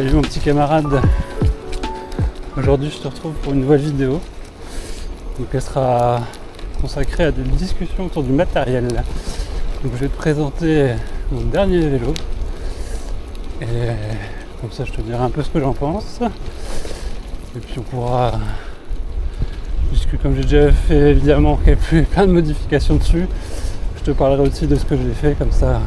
Salut mon petit camarade. Aujourd'hui je te retrouve pour une nouvelle vidéo. Donc elle sera consacrée à des discussions autour du matériel. Donc je vais te présenter mon dernier vélo. Et comme ça je te dirai un peu ce que j'en pense. Et puis on pourra discuter, comme j'ai déjà fait évidemment plein de modifications dessus. Je te parlerai aussi de ce que j'ai fait, comme ça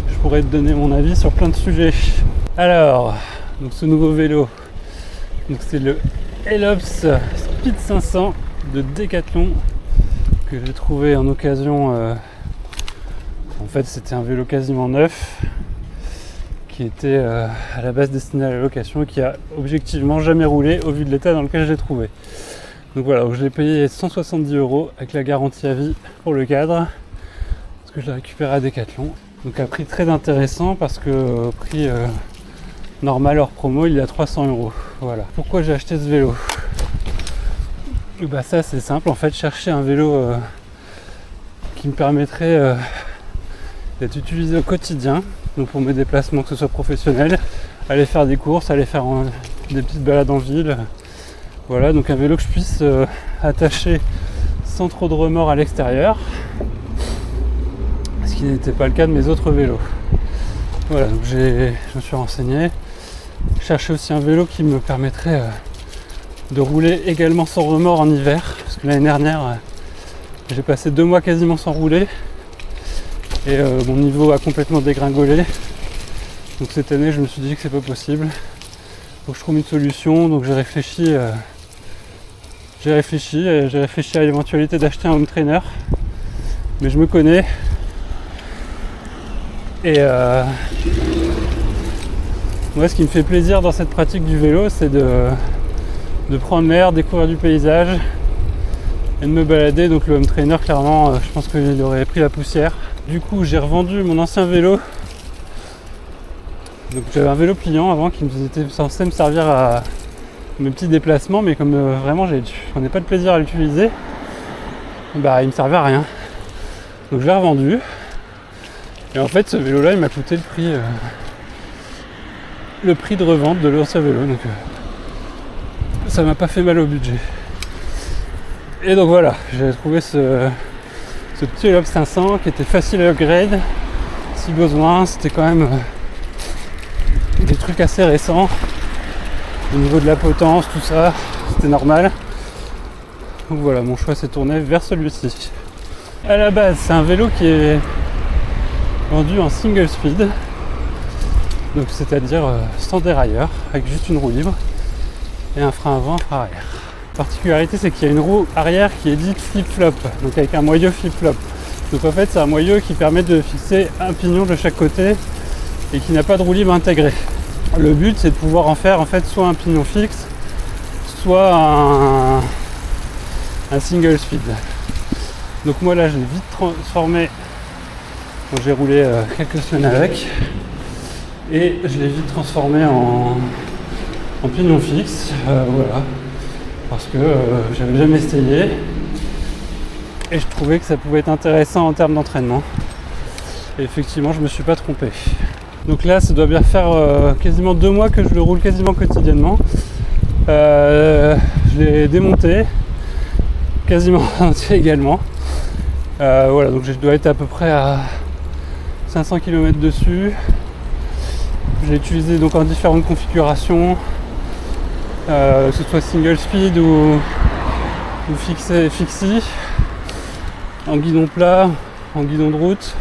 je pourrais te donner mon avis sur plein de sujets. Alors, donc ce nouveau vélo, donc c'est le Ellops Speed 500 de Decathlon que j'ai trouvé en occasion. En fait, c'était un vélo quasiment neuf qui était à la base destiné à la location et qui a objectivement jamais roulé au vu de l'état dans lequel je l'ai trouvé. Donc voilà, donc je l'ai payé 170 € avec la garantie à vie pour le cadre, parce que je l'ai récupéré à Decathlon. Donc à prix très intéressant, parce que au prix normal hors promo il est à 300 €. Voilà. Pourquoi j'ai acheté ce vélo? Bah ça c'est simple, en fait, chercher un vélo qui me permettrait d'être utilisé au quotidien, donc pour mes déplacements, que ce soit professionnel, aller faire des courses, aller faire des petites balades en ville. Voilà, donc un vélo que je puisse attacher sans trop de remords à l'extérieur, ce qui n'était pas le cas de mes autres vélos. Voilà, donc je me suis renseigné, chercher aussi un vélo qui me permettrait de rouler également sans remords en hiver, parce que l'année dernière j'ai passé 2 mois quasiment sans rouler et mon niveau a complètement dégringolé. Donc cette année je me suis dit que c'est pas possible, faut que je trouve une solution. Donc j'ai réfléchi à l'éventualité d'acheter un home trainer, mais je me connais et moi ce qui me fait plaisir dans cette pratique du vélo, c'est de prendre l'air, découvrir du paysage et de me balader. Donc le home trainer, clairement, je pense qu'il aurait pris la poussière. Du coup j'ai revendu mon ancien vélo. Donc j'avais un vélo pliant avant qui était censé me servir à mes petits déplacements, mais comme vraiment je prenais pas de plaisir à l'utiliser, bah il me servait à rien. Donc je l'ai revendu. Et en fait ce vélo là il m'a coûté le prix de revente de l'ancien vélo. Donc ça m'a pas fait mal au budget. Et donc voilà, j'ai trouvé ce petit Ellops 500 qui était facile à upgrade si besoin. C'était quand même des trucs assez récents au niveau de la potence, tout ça, c'était normal. Donc voilà, mon choix s'est tourné vers celui-ci. À la base, c'est un vélo qui est vendu en single speed, donc c'est-à-dire sans dérailleur, avec juste une roue libre et un frein avant, un frein arrière. La particularité, c'est qu'il y a une roue arrière qui est dite flip-flop, donc avec un moyeu flip-flop. Donc en fait, c'est un moyeu qui permet de fixer un pignon de chaque côté et qui n'a pas de roue libre intégrée. Le but, c'est de pouvoir en faire soit un pignon fixe, soit un single speed. Donc moi là, je l'ai vite transformé quand j'ai roulé quelques semaines avec, et je l'ai vite transformé en pignon fixe. Voilà, parce que j'avais jamais essayé et je trouvais que ça pouvait être intéressant en termes d'entraînement. Et effectivement, je me suis pas trompé. Donc là, ça doit bien faire quasiment 2 mois que je le roule quasiment quotidiennement. Je l'ai démonté, quasiment entier également. Voilà, donc je dois être à peu près à 500 km dessus. Je l'ai utilisé donc en différentes configurations, que ce soit single speed ou fixie, en guidon plat, en guidon de route.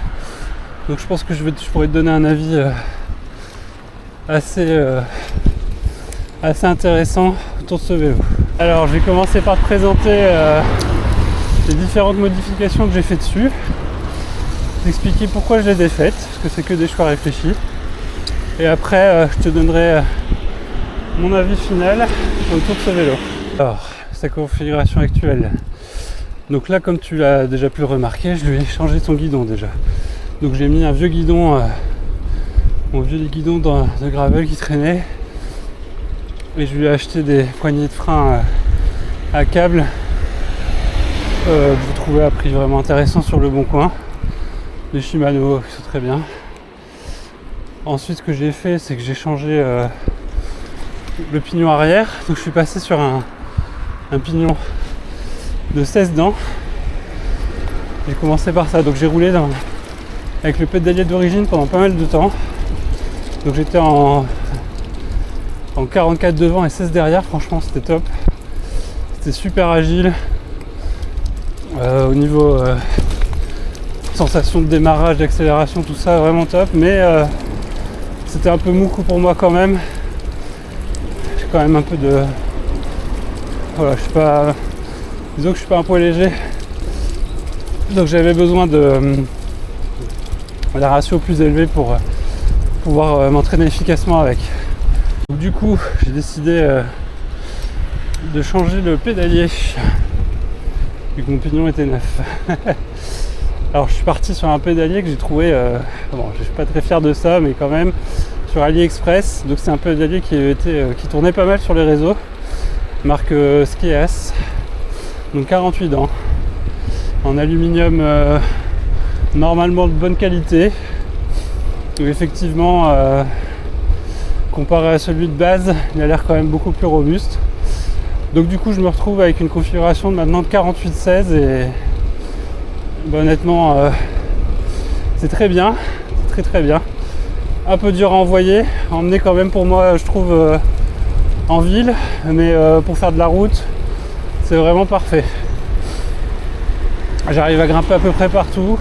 Donc je pense que je pourrais te donner un avis assez intéressant autour de ce vélo. Alors je vais commencer par te présenter les différentes modifications que j'ai fait dessus, t'expliquer pourquoi je les ai faites, parce que c'est que des choix réfléchis. Et après je te donnerai mon avis final autour de ce vélo. Alors, sa configuration actuelle. Donc là, comme tu l'as déjà pu le remarquer, je lui ai changé son guidon déjà. Donc j'ai mis un vieux guidon, mon vieux guidon de gravel qui traînait, et je lui ai acheté des poignées de frein à câble que j'ai trouvé à prix vraiment intéressant sur le bon coin, des Shimano qui sont très bien. Ensuite, ce que j'ai fait, c'est que j'ai changé le pignon arrière. Donc je suis passé sur un pignon de 16 dents. J'ai commencé par ça, donc j'ai roulé avec le pédalier d'origine pendant pas mal de temps. Donc j'étais en 44 devant et 16 derrière, franchement c'était top. C'était super agile. Au niveau sensation de démarrage, d'accélération, tout ça, vraiment top. Mais c'était un peu mou pour moi quand même. J'ai quand même un peu de... Voilà, je suis pas... Disons que je suis pas un poids léger. Donc j'avais besoin d'un ratio plus élevé pour pouvoir m'entraîner efficacement avec. Donc du coup, j'ai décidé de changer le pédalier vu que mon pignon était neuf. Alors je suis parti sur un pédalier que j'ai trouvé, bon, je suis pas très fier de ça, mais quand même, sur AliExpress. Donc c'est un pédalier qui tournait pas mal sur les réseaux, marque Skeas, donc 48 dents, en aluminium normalement de bonne qualité. Donc effectivement, comparé à celui de base, il a l'air quand même beaucoup plus robuste. Donc du coup je me retrouve avec une configuration de maintenant de 48-16 et bah, honnêtement c'est très bien, c'est très bien. Un peu dur à envoyer, emmener quand même pour moi je trouve en ville, mais pour faire de la route c'est vraiment parfait. J'arrive à grimper à peu près partout.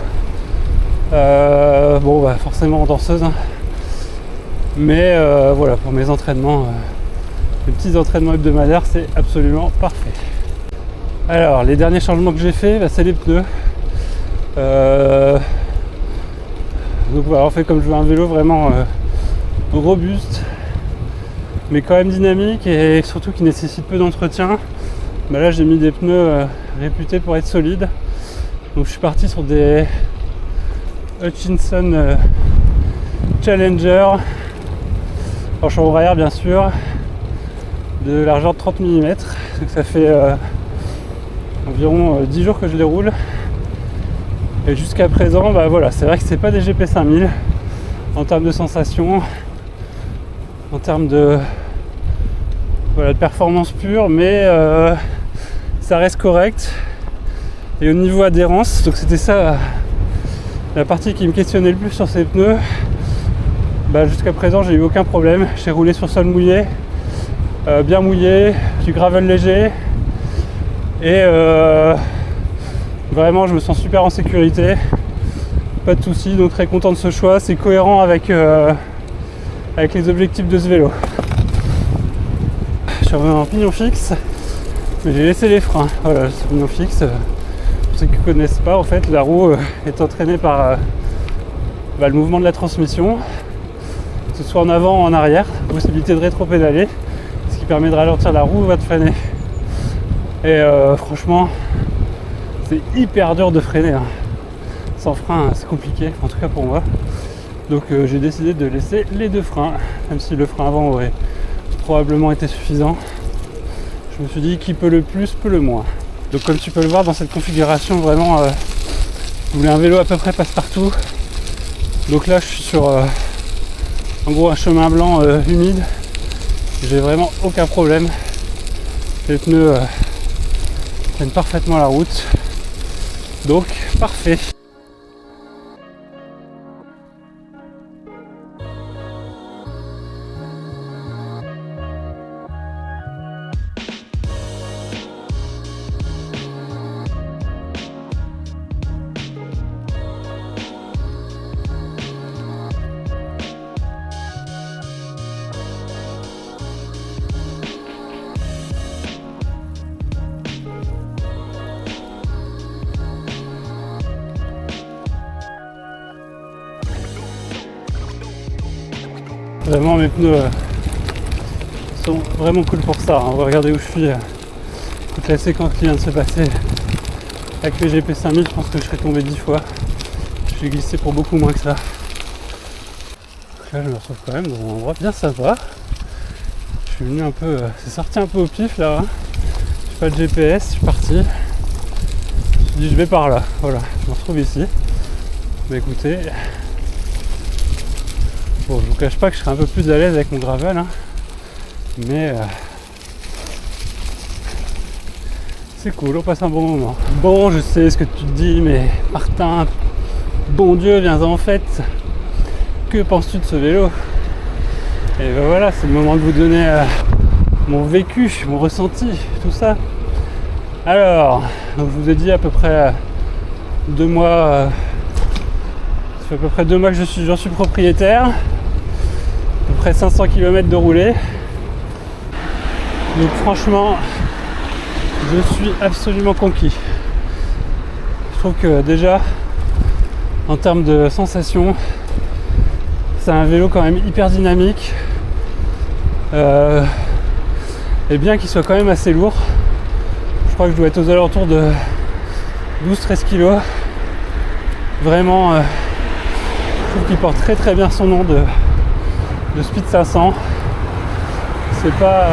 Bon bah forcément en danseuse, hein. Mais voilà, pour mes entraînements, les petits entraînements hebdomadaires, c'est absolument parfait. Alors les derniers changements que j'ai fait, bah, c'est les pneus. Donc voilà, en fait comme je veux un vélo vraiment robuste, mais quand même dynamique et surtout qui nécessite peu d'entretien, bah là j'ai mis des pneus réputés pour être solides. Donc je suis parti sur des Hutchinson Challenger en chambre arrière bien sûr, de largeur de 30 mm. Donc ça fait environ 10 jours que je les roule. Et jusqu'à présent, bah voilà, c'est vrai que c'est pas des GP 5000 en termes de sensations, en termes de, voilà, de performance pure, mais ça reste correct. Et au niveau adhérence, donc c'était ça la partie qui me questionnait le plus sur ces pneus. Bah, jusqu'à présent, j'ai eu aucun problème. J'ai roulé sur sol mouillé, bien mouillé, du gravel léger, et vraiment, je me sens super en sécurité. Pas de soucis, donc très content de ce choix. C'est cohérent avec les objectifs de ce vélo. Je suis revenu en pignon fixe, mais j'ai laissé les freins. Voilà, ce pignon fixe. Pour ceux qui ne connaissent pas, en fait, la roue est entraînée par le mouvement de la transmission, que ce soit en avant ou en arrière, possibilité de rétro-pédaler, ce qui permet de ralentir la roue ou de freiner. Et franchement, c'est hyper dur de freiner, hein. Sans frein, c'est compliqué, en tout cas pour moi. Donc j'ai décidé de laisser les deux freins, même si le frein avant aurait probablement été suffisant. Je me suis dit qui peut le plus, peut le moins. Donc comme tu peux le voir dans cette configuration, vraiment, je voulais un vélo à peu près passe-partout. Donc là je suis sur en gros un chemin blanc humide. J'ai vraiment aucun problème. Les pneus tiennent parfaitement la route. Donc parfait. Vraiment mes pneus sont vraiment cool pour ça, hein. On va regarder où je suis. Toute la séquence qui vient de se passer avec les GP 5000, je pense que je serais tombé 10 fois. Je suis glissé pour beaucoup moins que ça. Donc là je me retrouve quand même dans un endroit bien sympa. Je suis venu un peu, c'est sorti un peu au pif là, hein. J'ai pas de GPS, je suis parti. Je me suis dit je vais par là, voilà, je me retrouve ici. Mais écoutez, bon, je vous cache pas que je serai un peu plus à l'aise avec mon gravel, hein. Mais c'est cool, on passe un bon moment. Bon, je sais ce que tu te dis, mais Martin, bon Dieu, viens en fait. Que penses-tu de ce vélo? Et ben voilà, c'est le moment de vous donner mon vécu, mon ressenti, tout ça. Alors, donc je vous ai dit à peu près 2 mois, ça fait à peu près 2 mois que j'en suis propriétaire, à peu près 500 km de roulé. Donc franchement, je suis absolument conquis. Je trouve que déjà, en termes de sensations, c'est un vélo quand même hyper dynamique. Et bien qu'il soit quand même assez lourd, je crois que je dois être aux alentours de 12-13 kg. Vraiment, je trouve qu'il porte très très bien son nom de Speed 500. C'est pas...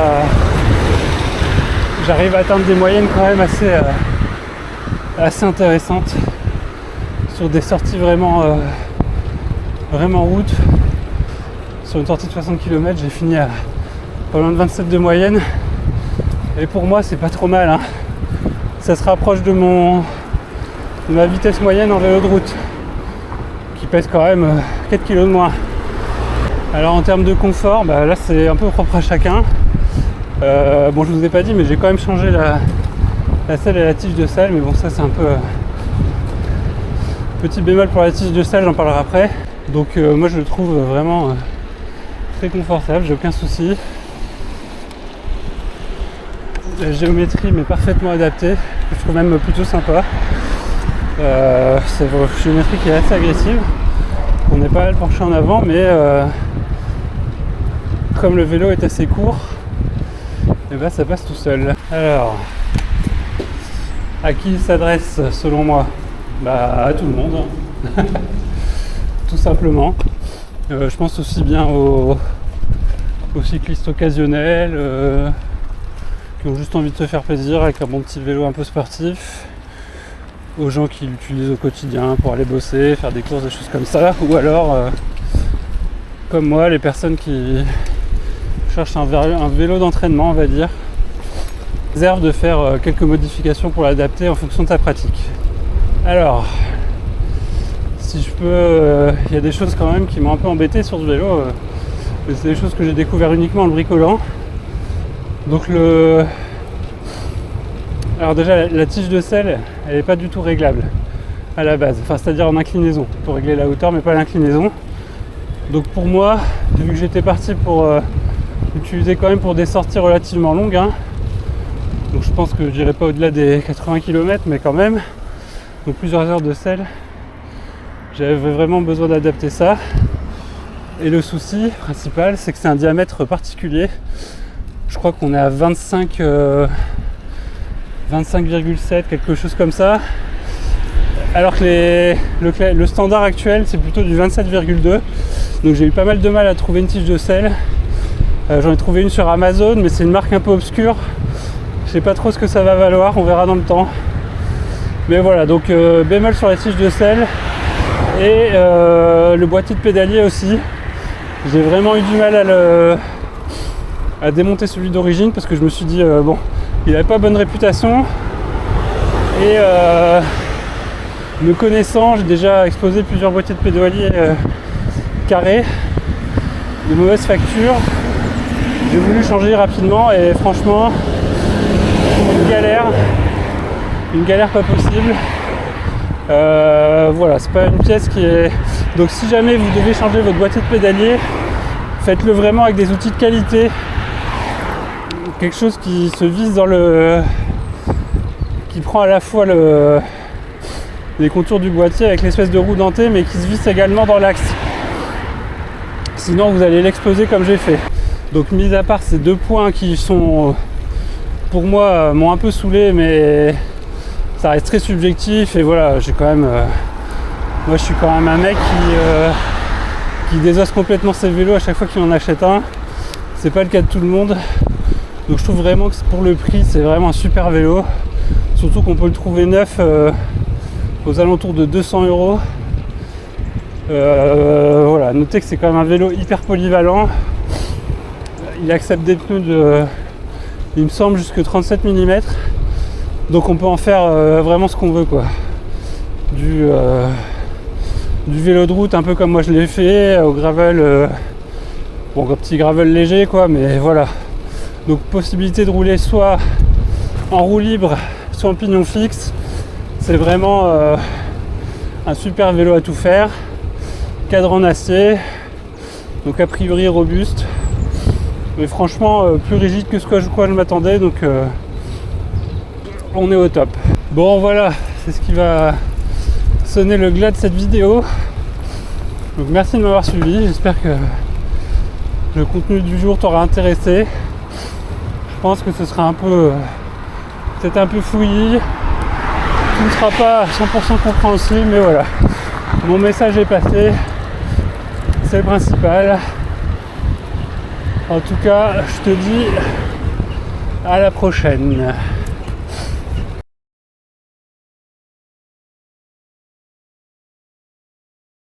j'arrive à atteindre des moyennes quand même assez intéressantes sur des sorties vraiment route. Sur une sortie de 60 km, j'ai fini à pas loin de 27 de moyenne. Et pour moi, c'est pas trop mal, hein. Ça se rapproche de ma vitesse moyenne en vélo de route, qui pèse quand même 4 kg de moins. Alors en termes de confort, là c'est un peu propre à chacun. Bon, je vous ai pas dit, mais j'ai quand même changé la selle et la tige de selle, mais bon, ça c'est un peu petit bémol pour la tige de selle, j'en parlerai après. Donc moi je le trouve vraiment très confortable, j'ai aucun souci. La géométrie m'est parfaitement adaptée, je trouve même plutôt sympa. C'est une géométrie qui est assez agressive, on n'est pas mal penché en avant, mais comme le vélo est assez court, et ça passe tout seul. Alors, à qui il s'adresse selon moi? À tout le monde, tout simplement. Je pense aussi bien aux cyclistes occasionnels qui ont juste envie de se faire plaisir avec un bon petit vélo un peu sportif, aux gens qui l'utilisent au quotidien pour aller bosser, faire des courses, des choses comme ça, ou alors comme moi, les personnes qui cherchent un vélo d'entraînement, on va dire, réserve de faire quelques modifications pour l'adapter en fonction de sa pratique. Alors, si je peux, il y a des choses quand même qui m'ont un peu embêté sur ce vélo, c'est des choses que j'ai découvert uniquement en le bricolant. Donc alors déjà la tige de selle, elle n'est pas du tout réglable à la base, enfin c'est-à-dire en inclinaison, pour régler la hauteur mais pas l'inclinaison. Donc pour moi, vu que j'étais parti pour l'utiliser quand même pour des sorties relativement longues, hein, donc je pense que je n'irai pas au-delà des 80 km, mais quand même, donc plusieurs heures de selle, j'avais vraiment besoin d'adapter ça. Et le souci principal, c'est que c'est un diamètre particulier. Je crois qu'on est à 25,7, quelque chose comme ça. Alors que le standard actuel, c'est plutôt du 27,2. Donc j'ai eu pas mal de mal à trouver une tige de selle. J'en ai trouvé une sur Amazon, mais c'est une marque un peu obscure. Je sais pas trop ce que ça va valoir, on verra dans le temps. Mais voilà, donc bémol sur la tige de selle. Et le boîtier de pédalier aussi. J'ai vraiment eu du mal à démonter celui d'origine parce que je me suis dit bon, il n'avait pas bonne réputation et me connaissant, j'ai déjà exposé plusieurs boîtiers de pédalier carrés de mauvaise facture. J'ai voulu changer rapidement et franchement une galère pas possible. Voilà, c'est pas une pièce qui est... Donc si jamais vous devez changer votre boîtier de pédalier, faites-le vraiment avec des outils de qualité, quelque chose qui se visse dans qui prend à la fois les contours du boîtier avec l'espèce de roue dentée, mais qui se visse également dans l'axe. Sinon vous allez l'exploser comme j'ai fait. Donc mis à part ces 2 points qui sont pour moi m'ont un peu saoulé, mais ça reste très subjectif. Et voilà, j'ai quand même moi je suis quand même un mec qui désosse complètement ses vélos à chaque fois qu'il en achète un. C'est pas le cas de tout le monde. Donc je trouve vraiment que pour le prix, c'est vraiment un super vélo. Surtout qu'on peut le trouver neuf aux alentours de 200 €. Voilà, notez que c'est quand même un vélo hyper polyvalent, il accepte des pneus de, il me semble, jusque 37 mm. Donc on peut en faire vraiment ce qu'on veut, quoi. Du vélo de route, un peu comme moi je l'ai fait, au gravel, bon, un petit gravel léger, quoi, mais voilà. Donc possibilité de rouler soit en roue libre, soit en pignon fixe. C'est vraiment un super vélo à tout faire. Cadre en acier, donc a priori robuste, mais franchement plus rigide que ce que je m'attendais, donc on est au top. Bon voilà, c'est ce qui va sonner le glas de cette vidéo. Donc merci de m'avoir suivi, j'espère que le contenu du jour t'aura intéressé. Je pense que ce sera un peu, peut-être un peu fouillis, tout ne sera pas 100% compréhensible, mais voilà, mon message est passé, c'est le principal. En tout cas, je te dis à la prochaine.